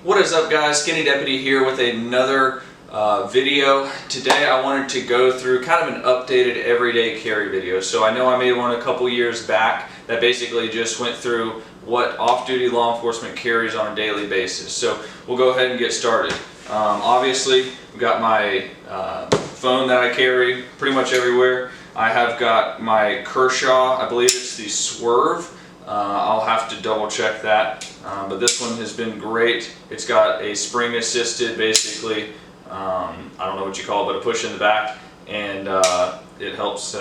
What is up, guys? Skinny Deputy here with another video. Today I wanted to go through kind of an updated everyday carry video. So I know I made one a couple years back that basically just went through what off-duty law enforcement carries on a daily basis. So we'll go ahead and get started. Obviously, I've got my phone that I carry pretty much everywhere. I have got my Kershaw, I believe it's the Swerve. I'll have to double check that, but this one has been great. It's got a spring assisted, basically, I don't know what you call it, but a push in the back, and it helps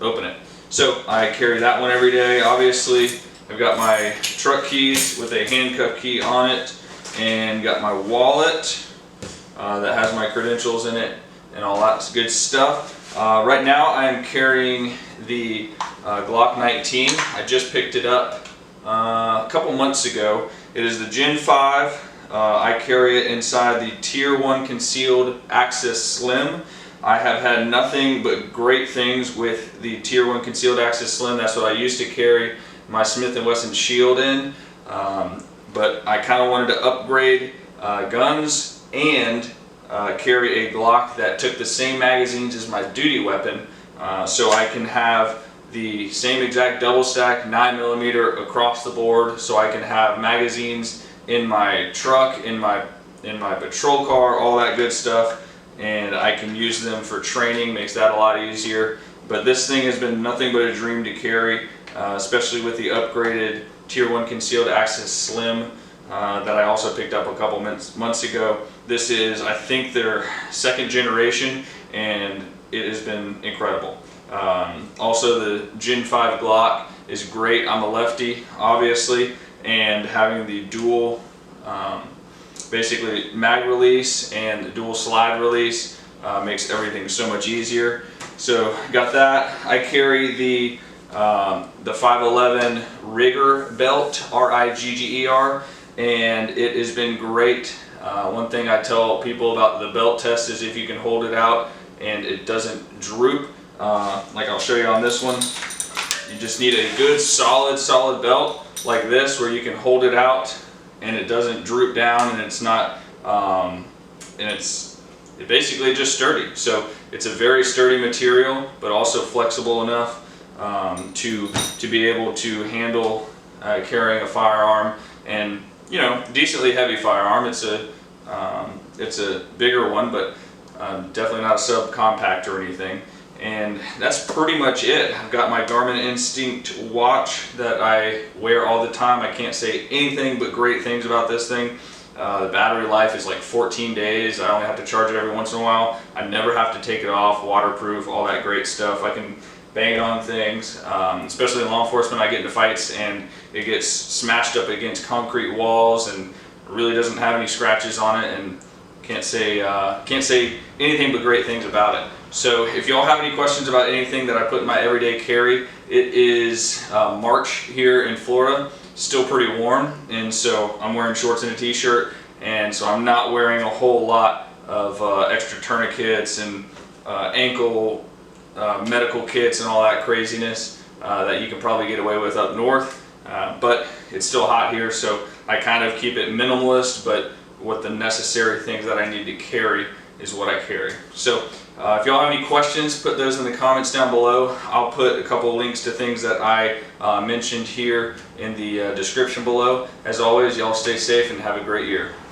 open it. So I carry that one every day. Obviously, I've got my truck keys with a handcuff key on it, and got my wallet that has my credentials in it and all that good stuff. Right now I am carrying the Glock 19. I just picked it up a couple months ago. It is the Gen 5. I carry it inside the Tier 1 Concealed Access Slim. I have had nothing but great things with the Tier 1 Concealed Access Slim. That's what I used to carry my Smith & Wesson Shield in. But I kind of wanted to upgrade guns and carry a Glock that took the same magazines as my duty weapon, so I can have the same exact double stack 9mm across the board, so I can have magazines in my truck, in my patrol car, all that good stuff, and I can use them for training. Makes that a lot easier. But this thing has been nothing but a dream to carry, especially with the upgraded Tier 1 Concealed Access Slim that I also picked up a couple months ago. This is, I think, their second generation, and it has been incredible. Also, the Gen 5 Glock is great. I'm a lefty, obviously, and having the dual basically mag release and the dual slide release makes everything so much easier. So got that. I carry the 511 Rigger belt, R-I-G-G-E-R, and it has been great. One thing I tell people about the belt test is if you can hold it out and it doesn't droop, like I'll show you on this one, you just need a good solid belt like this where you can hold it out and it doesn't droop down, and it's not, it's basically just sturdy. So it's a very sturdy material, but also flexible enough to be able to handle carrying a firearm, and decently heavy firearm. It's a bigger one, but definitely not a subcompact or anything. And that's pretty much it. I've got my Garmin Instinct watch that I wear all the time. I can't say anything but great things about this thing. The battery life is like 14 days. I only have to charge it every once in a while. I never have to take it off. Waterproof, all that great stuff. I can bang it on things, especially in law enforcement. I get into fights and it gets smashed up against concrete walls and really doesn't have any scratches on it, and can't say anything but great things about it. So if y'all have any questions about anything that I put in my everyday carry, it is March here in Florida, still pretty warm, and so I'm wearing shorts and a t-shirt, and so I'm not wearing a whole lot of extra tourniquets and ankle medical kits and all that craziness that you can probably get away with up north, but it's still hot here, so I kind of keep it minimalist, but what the necessary things that I need to carry is what I carry. So if y'all have any questions, put those in the comments down below. I'll put a couple of links to things that I mentioned here in the description below. As always, y'all stay safe and have a great year.